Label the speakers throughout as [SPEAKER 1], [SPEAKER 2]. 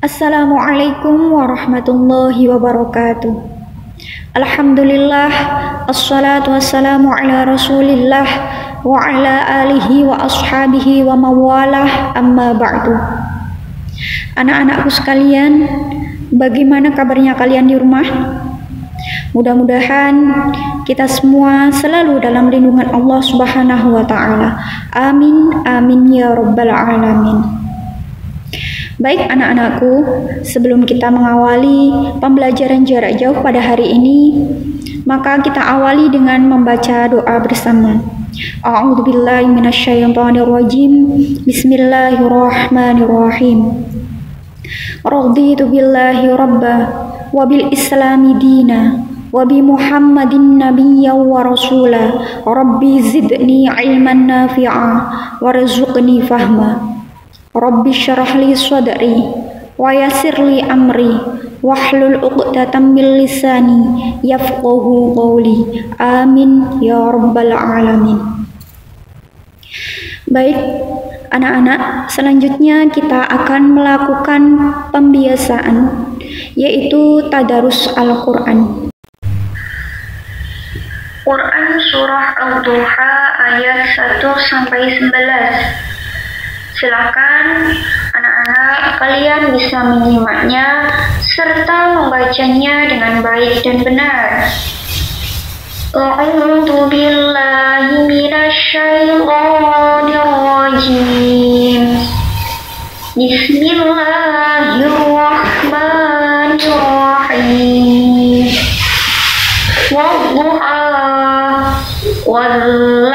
[SPEAKER 1] Assalamualaikum warahmatullahi wabarakatuh. Alhamdulillah, assalatu wassalamu ala rasulillah wa ala alihi wa ashabihi wa mawalah, amma ba'du. Anak-anakku sekalian, bagaimana kabarnya kalian di rumah? Mudah-mudahan kita semua selalu dalam lindungan Allah Subhanahu wa taala. Amin amin ya rabbal alamin. Baik anak-anakku, sebelum kita mengawali pembelajaran jarak jauh pada hari ini, maka kita awali dengan membaca doa bersama. A'udzubillahi minasyaitonirrajim. Bismillahirrahmanirrahim. Raditu billahi rabba wa bil islami dina wa bi Muhammadin nabiyya wa rasula. Rabbi zidni ilman nafi'a warzuqni fahma. Rabbi syrah li sadri wa yassir li amri wahlul 'uqdatam min lisani yafqahu qawli. Amin ya rabbal alamin. Baik anak-anak, selanjutnya kita akan melakukan pembiasaan, yaitu tadarus Al-Quran. Quran surah Al-Duha ayat 1-11. Silakan anak-anak kalian bisa menyimaknya serta membacanya dengan baik dan benar. A'udzu billahi minasyaitonir rajim. Bismillahirrahmanirrahim. Wadduha wal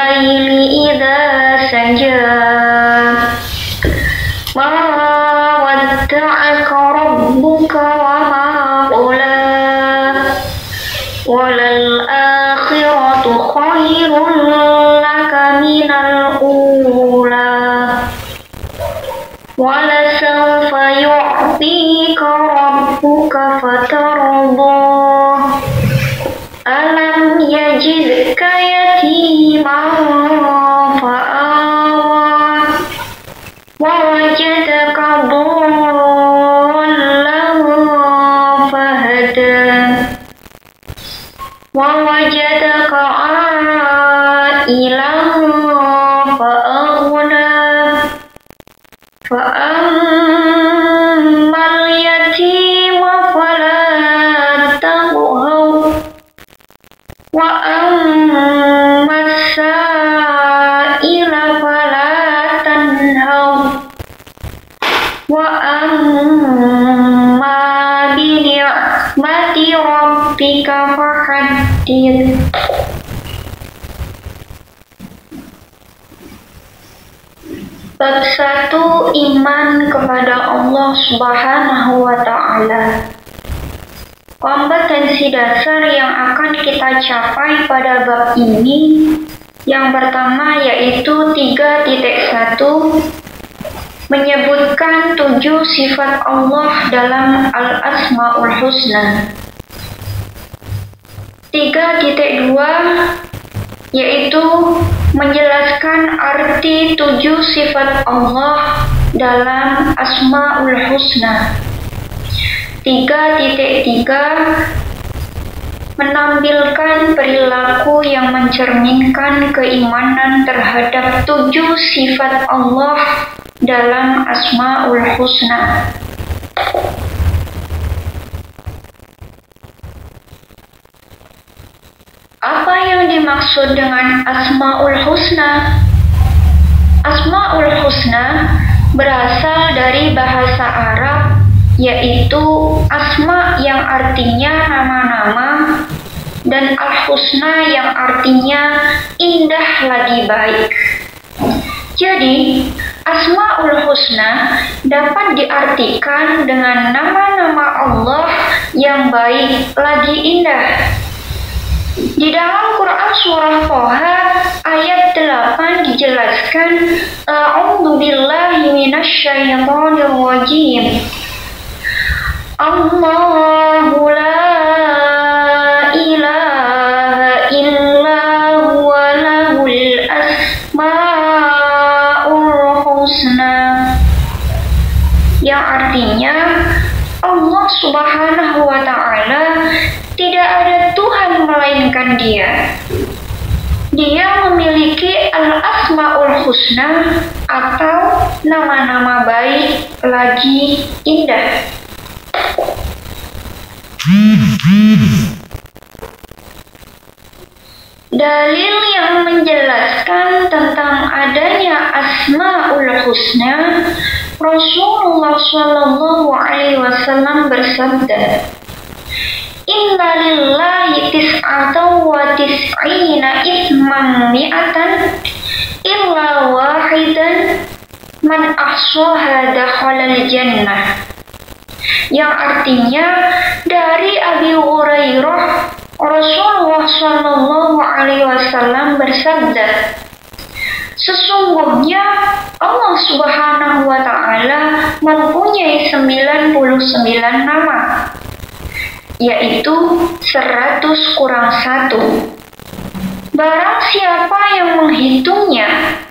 [SPEAKER 1] laili idza saja. Ma wadda'aka rabbuka wa ma qala walal akhiratu khairun laka minal ula wala sawfa yu'tika rabbuka fatarda alam yajidka yatiman ووجدك ضالا فهدى ووجدك عائلا فأغنى فأما اليتيم فلا تقهر وأما السائل فلا تنهر wa amma bi ni'mati rabbika fahaddith. Bab 1, iman kepada Allah Subhanahu wa ta'ala. Kompetensi dasar yang akan kita capai pada bab ini yang pertama yaitu 3.1, menyebutkan 7 sifat Allah dalam Al-Asma'ul Husna. 3.2 yaitu menjelaskan arti 7 sifat Allah dalam Asma'ul Husna. 3.3 menampilkan perilaku yang mencerminkan keimanan terhadap 7 sifat Allah dalam Asma'ul Husna. Apa yang dimaksud dengan Asma'ul Husna? Asma'ul Husna berasal dari bahasa Arab, yaitu asma yang artinya nama-nama dan al-husna yang artinya indah lagi baik. Jadi, Asma'ul Husna dapat diartikan dengan nama-nama Allah yang baik lagi indah. Di dalam Quran surah Toha ayat 8 dijelaskan, A'udzu billahi minasyaitonir rajim. Allahu la ilaha illa huwa lahul asma'ul husna, yang artinya Subhanahu wa Ta'ala tidak ada Tuhan melainkan Dia. Dia memiliki Al-Asmaul Husna atau nama-nama baik lagi indah. Dalil yang menjelaskan tentang adanya Asmaul Husna, Rasulullah Shallallahu Alaihi Wasallam bersabda, Inna lillahi tis'atan wa tis'ina isman mi'atan illa wahidan man ahsaha dakhalal jannah. Yang artinya dari Abi Hurairah, Rasulullah Shallallahu Alaihi Wasallam bersabda, sesungguhnya Allah Subhanahu wa Ta'ala mempunyai 99 nama, yaitu 100 kurang 1. Barang siapa yang menghitungnya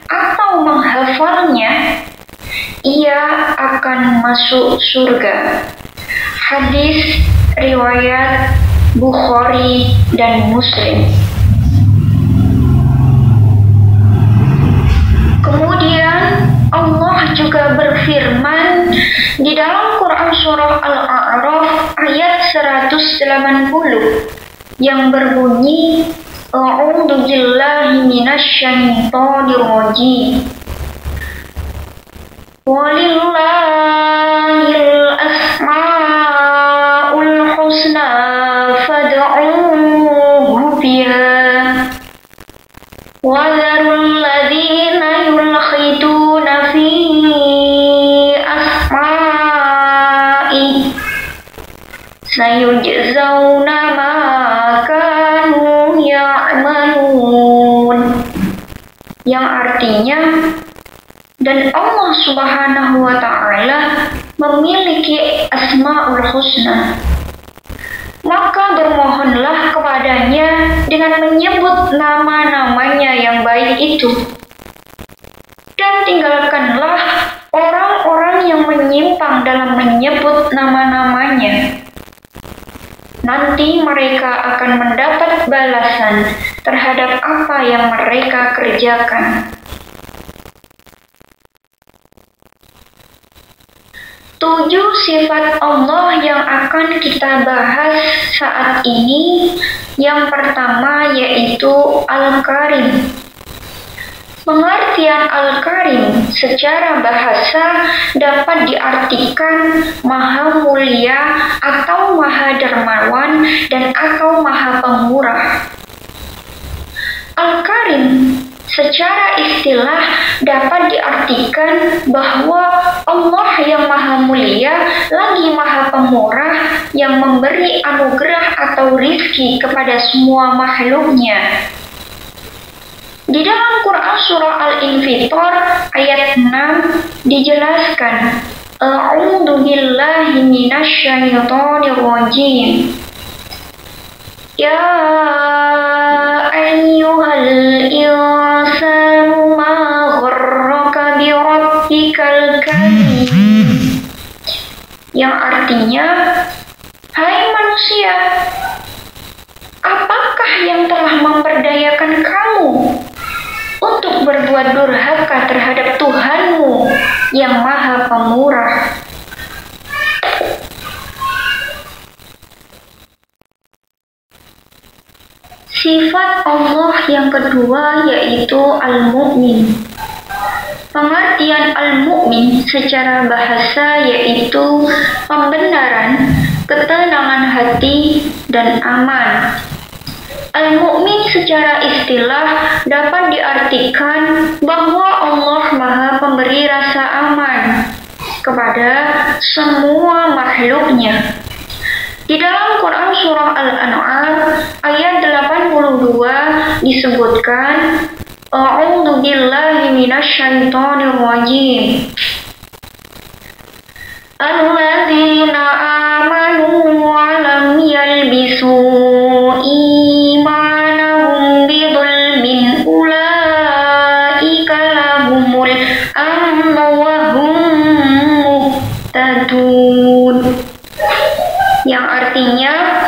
[SPEAKER 1] atau menghafalnya, ia akan masuk surga. Hadis riwayat Bukhari dan Muslim. Kemudian Allah juga berfirman di dalam Quran surah Al-A'raf ayat 180 yang berbunyi, A'udzu billahi minasyaitonir rajim. Walillahil asmaul husna fad'uuhu biha wa dharul ladzina yulkhiduna fi asma'i sayujzauna ma kanu ya'malun. Yang artinya, dan Allah Subhanahu wa Ta'ala memiliki Asmaul Husna, maka bermohonlah kepadanya dengan menyebut nama-namanya yang baik itu, dan tinggalkanlah orang-orang yang menyimpang dalam menyebut nama-namanya. Nanti mereka akan mendapat balasan terhadap apa yang mereka kerjakan. 7 sifat Allah yang akan kita bahas saat ini. Yang pertama yaitu Al-Karim. Pengertian Al-Karim secara bahasa dapat diartikan Maha Mulia atau Maha Dermawan dan atau Maha Pemurah. Al-Karim secara istilah dapat diartikan bahwa Allah yang Maha Mulia lagi Maha Pemurah yang memberi anugerah atau rizki kepada semua makhluknya. Di dalam Quran surah Al-Infitor ayat 6 dijelaskan, A'udzu billahi minasyaitonir rajim. Ya ayyuhal insanu ma gharraka bi rabbikal karim. Yang artinya, hai manusia, apakah yang telah memperdayakan kamu untuk berbuat durhaka terhadap Tuhanmu yang Maha Pemurah? Sifat Allah yang kedua yaitu Al-Mu'min. Pengertian Al-Mu'min secara bahasa yaitu pembenaran, ketenangan hati, dan aman. Al-Mu'min secara istilah dapat diartikan bahwa Allah Maha Pemberi rasa aman kepada semua makhluknya. Di dalam Quran surah Al-An'am ayat 82 disebutkan, A'udzu billahi minasyaitonir rajim. Alladzina amanu wa lam yalbisu imanahum bidzulmin ulaika lahumul amnu wa hum muhtadun.
[SPEAKER 2] artinya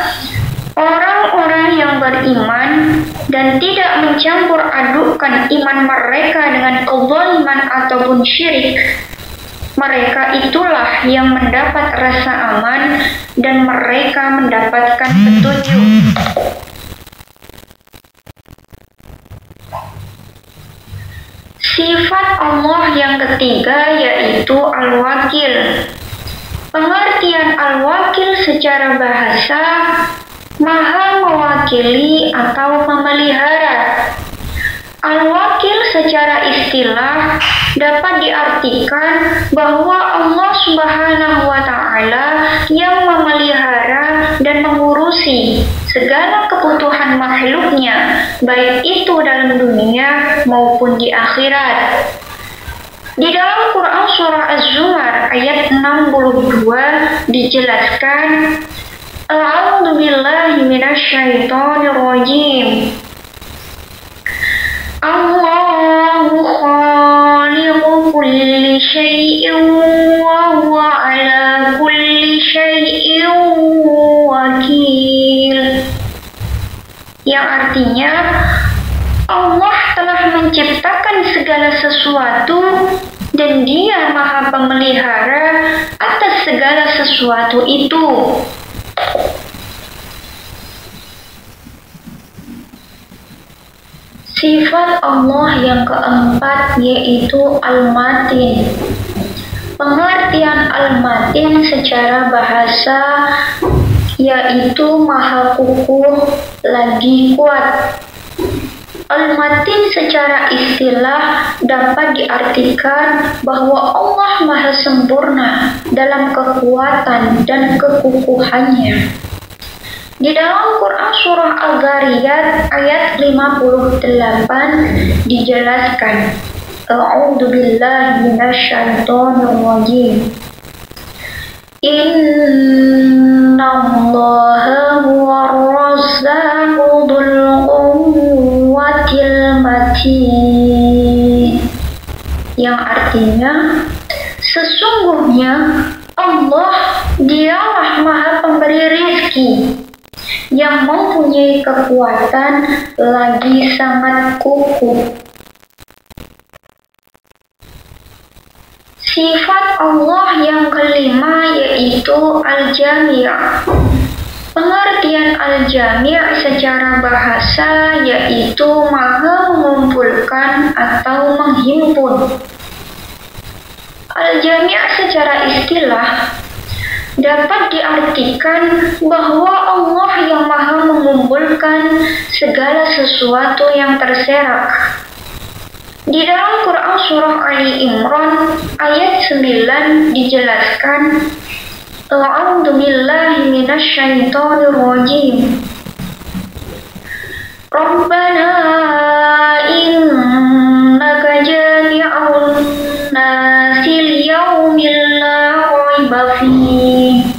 [SPEAKER 2] orang-orang yang beriman dan tidak mencampur adukkan iman mereka dengan kezaliman ataupun syirik, mereka itulah yang mendapat rasa aman dan mereka mendapatkan petunjuk. Sifat Allah yang ketiga yaitu Al-Wakil. Pengertian Al-Wakil secara bahasa maha mewakili atau memelihara. Al-Wakil secara istilah dapat diartikan bahwa Allah Subhanahu wa Ta'ala yang memelihara dan mengurusi segala kebutuhan makhluknya, baik itu dalam dunia maupun di akhirat. Di dalam Quran surah Az-Zumar ayat 62 dijelaskan, A'udzu billahi minasyaitonir rajim. Allahu khaliqu kulli syai'in wa huwa ala kulli syai'in wakil. Yang artinya Allah telah menciptakan segala sesuatu dan Dia Maha Pemelihara atas segala sesuatu itu. Sifat Allah yang keempat yaitu Al-Matin. Pengertian Al-Matin secara bahasa yaitu maha kukuh lagi kuat. Al-Matin secara istilah dapat diartikan bahwa Allah maha sempurna dalam kekuatan dan kekukuhannya. Di dalam Quran surah Al-Zariyat ayat 58 dijelaskan, A'udzu billahi minasyaitonir rajim. Innallaha huwar razzaqu dzul quwwatil matin. Yang artinya sesungguhnya Allah Dialah Maha Pemberi rezeki yang mempunyai kekuatan lagi sangat kukuh. Sifat Allah yang kelima yaitu Al-Jami'. Pengertian Al-Jami' secara bahasa yaitu maha mengumpulkan atau menghimpun. Al-Jami' secara istilah dapat diartikan bahwa Allah yang maha mengumpulkan segala sesuatu yang terserak. Di dalam Quran surah Ali Imran ayat 9 dijelaskan, A'udzu billahi minasyaitonir rajim. Rabbana innaka jami'un nasi liyaumin la raiba fihi.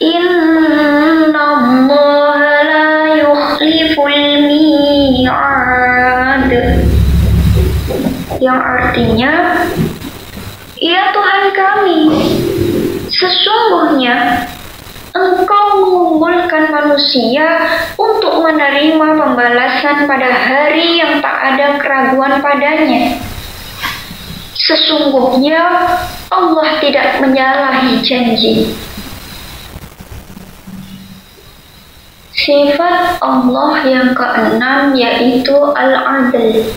[SPEAKER 2] Innallaha la yukhliful mi'ad. Yang artinya, ya Tuhan kami, sesungguhnya Engkau mengumpulkan manusia untuk menerima pembalasan pada hari yang tak ada keraguan padanya. Sesungguhnya Allah tidak menyalahi janji. Sifat Allah yang keenam yaitu Al-Adl.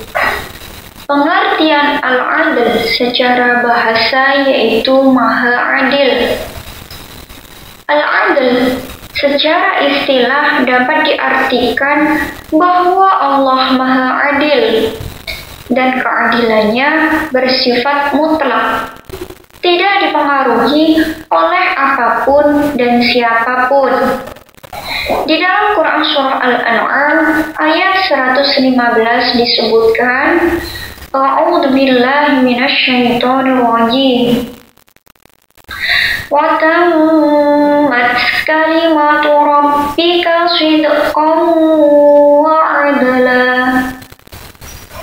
[SPEAKER 2] Pengertian Al-Adl secara bahasa yaitu maha adil. Al-Adl secara istilah dapat diartikan bahwa Allah maha adil dan keadilannya bersifat mutlak, tidak dipengaruhi oleh apapun dan siapapun. Di dalam Quran surah Al-An'am ayat 115 disebutkan, A'udzu billahi minasyaitonir rajim. Wa tammat kalimatu rabbika shidqan wa 'adla.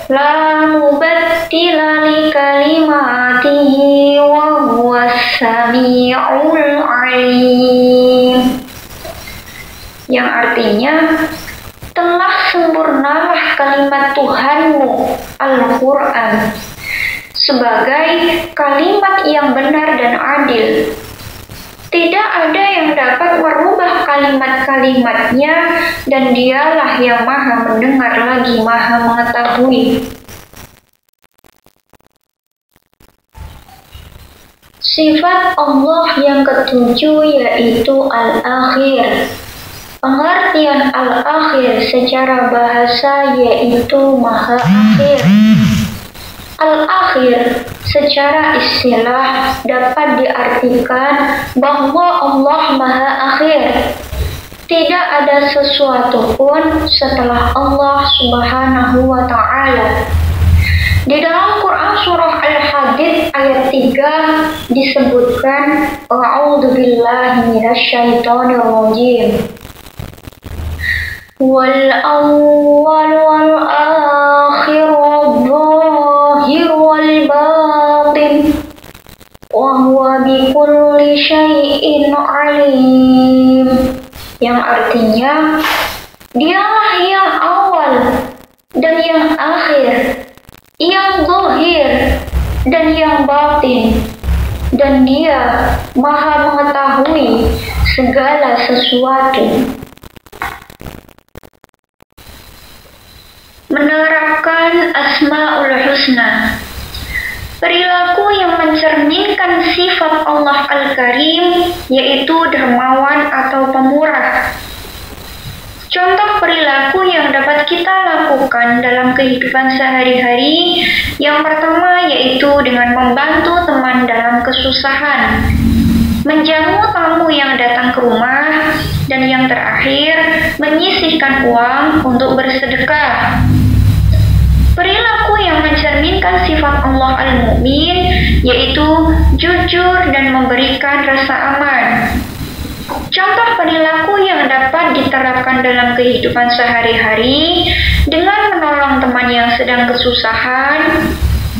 [SPEAKER 2] La mubaddila ihtilali kalimatihi wa huwas sami'ul alim. Yang artinya, telah sempurnalah kalimat Tuhanmu, Al-Quran, sebagai kalimat yang benar dan adil. Tidak ada yang dapat merubah kalimat-kalimatnya, dan dialah yang maha mendengar lagi maha mengetahui. Sifat Allah yang ketujuh yaitu Al-Akhir. Pengertian Al-Akhir secara bahasa yaitu Maha Akhir. Al-Akhir secara istilah dapat diartikan bahwa Allah Maha Akhir. Tidak ada sesuatu pun setelah Allah Subhanahu wa Ta'ala. Di dalam Quran surah Al-Hadid ayat 3 disebutkan A'udzu billahi minasyaitonir rajim. Wal awwal wal akhir wal zahir wal batin wa huwa bikulli syai'in alim. Yang artinya, dialah yang awal dan yang akhir, yang zahir dan yang batin, dan Dia maha mengetahui segala sesuatu. Menerapkan Asmaul Husna, perilaku yang mencerminkan sifat Allah Al-Karim, yaitu dermawan atau pemurah. Contoh perilaku yang dapat kita lakukan dalam kehidupan sehari-hari, yang pertama yaitu dengan membantu teman dalam kesusahan, menjamu tamu yang datang ke rumah, dan yang terakhir menyisihkan uang untuk bersedekah. Perilaku yang mencerminkan sifat Allah Al-Mu'min yaitu jujur dan memberikan rasa aman. Contoh perilaku yang dapat diterapkan dalam kehidupan sehari-hari dengan menolong teman yang sedang kesusahan,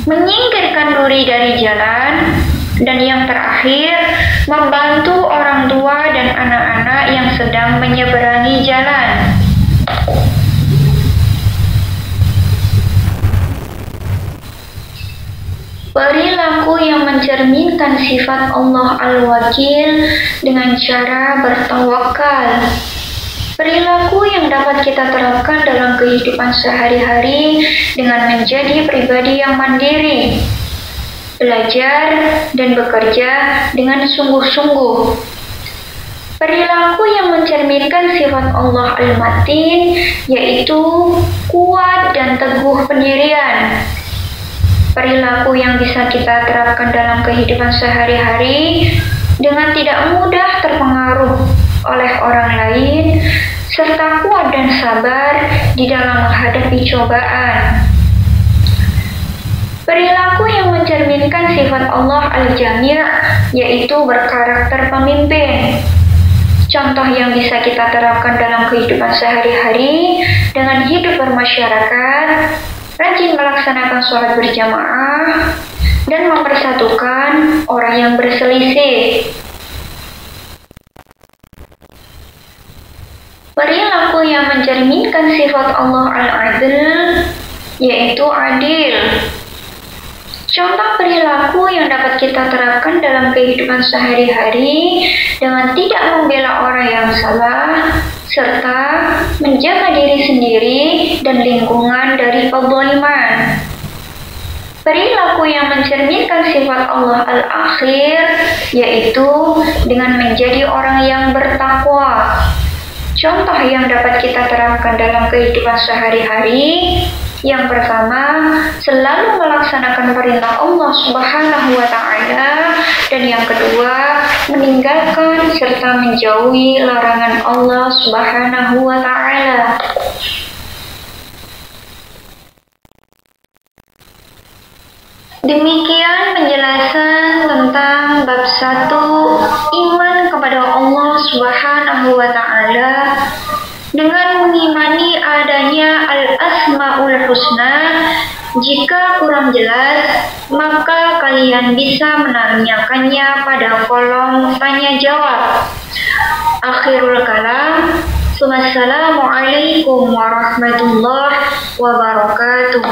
[SPEAKER 2] menyingkirkan duri dari jalan, dan yang terakhir membantu orang tua dan anak-anak yang sedang menyeberangi jalan. Perilaku yang mencerminkan sifat Allah Al-Wakil dengan cara bertawakal. Perilaku yang dapat kita terapkan dalam kehidupan sehari-hari dengan menjadi pribadi yang mandiri, belajar dan bekerja dengan sungguh-sungguh. Perilaku yang mencerminkan sifat Allah Al-Matin yaitu kuat dan teguh pendirian. Perilaku yang bisa kita terapkan dalam kehidupan sehari-hari dengan tidak mudah terpengaruh oleh orang lain, serta kuat dan sabar di dalam menghadapi cobaan. Perilaku yang mencerminkan sifat Allah Al-Jami' yaitu berkarakter pemimpin. Contoh yang bisa kita terapkan dalam kehidupan sehari-hari dengan hidup bermasyarakat, rajin melaksanakan sholat berjamaah, dan mempersatukan orang yang berselisih. Perilaku yang mencerminkan sifat Allah Al-Adl yaitu adil. Contoh perilaku yang dapat kita terapkan dalam kehidupan sehari-hari dengan tidak membela orang yang salah, serta menjaga diri sendiri dan lingkungan dari kezaliman. Perilaku yang mencerminkan sifat Allah Al-Akhir yaitu dengan menjadi orang yang bertakwa. Contoh yang dapat kita terapkan dalam kehidupan sehari-hari, yang pertama, selalu melaksanakan perintah Allah Subhanahu wa Ta'ala, dan yang kedua, meninggalkan serta menjauhi larangan Allah Subhanahu wa Ta'ala. Demikian penjelasan tentang bab 1 iman kepada Allah Subhanahu wa Ta'ala dengan mengimani adanya Al-Asmaul Husna Jika kurang jelas, maka kalian bisa menanyakannya pada kolom tanya jawab. Akhirul kalam. Wassalamualaikum warahmatullahi wabarakatuh.